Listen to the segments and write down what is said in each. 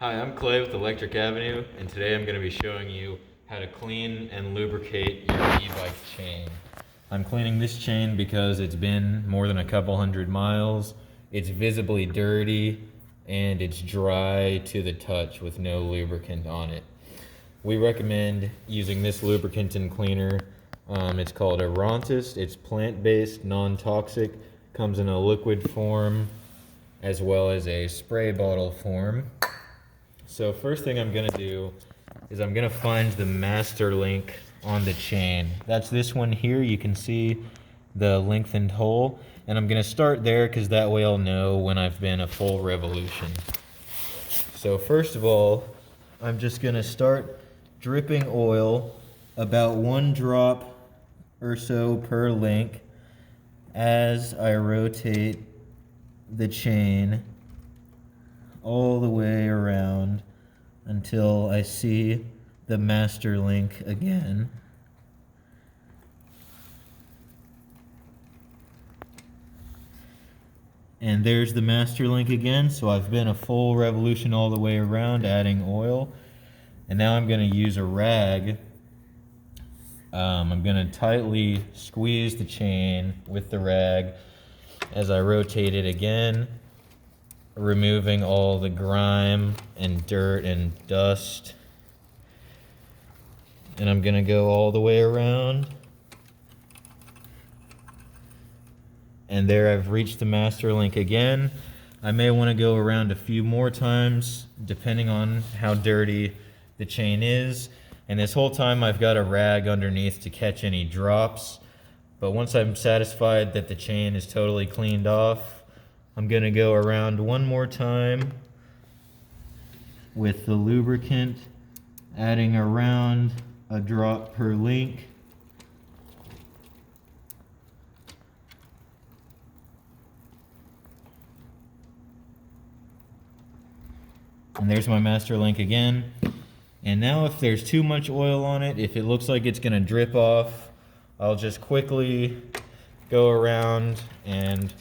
Hi, I'm Clay with Electric Avenue, and today I'm going to be showing you how to clean and lubricate your e-bike chain. I'm cleaning this chain because it's been more than a couple hundred miles, it's visibly dirty, and it's dry to the touch with no lubricant on it. We recommend using this lubricant and cleaner. It's called Arontis. It's plant-based, non-toxic, comes in a liquid form as well as a spray bottle form. So first thing I'm going to do is I'm going to find the master link on the chain. That's this one here. You can see the lengthened hole. And I'm going to start there because that way I'll know when I've been a full revolution. So first of all, I'm just going to start dripping oil, about 1 drop or so per link, as I rotate the chain all the way around until I see the master link again. And there's the master link again, so I've been a full revolution all the way around adding oil. And now I'm going to use a rag. I'm going to tightly squeeze the chain with the rag as I rotate it again, removing all the grime and dirt and dust. And I'm going to go all the way around. And there I've reached the master link again. I may want to go around a few more times depending on how dirty the chain is. And this whole time I've got a rag underneath to catch any drops. But once I'm satisfied that the chain is totally cleaned off, I'm going to go around one more time with the lubricant, adding around a drop per link. And there's my master link again. And now if there's too much oil on it, if it looks like it's going to drip off, I'll just quickly go around and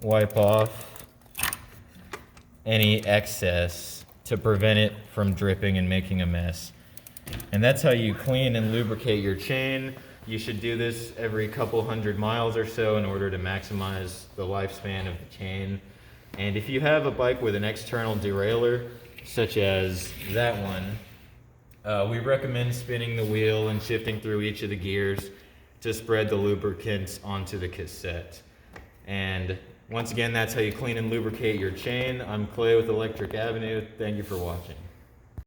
wipe off any excess to prevent it from dripping and making a mess. And that's how you clean and lubricate your chain. You should do this every couple hundred miles or so in order to maximize the lifespan of the chain. And if you have a bike with an external derailleur, such as that one, we recommend spinning the wheel and shifting through each of the gears to spread the lubricant onto the cassette. And once again, that's how you clean and lubricate your chain. I'm Clay with Electric Avenue. Thank you for watching.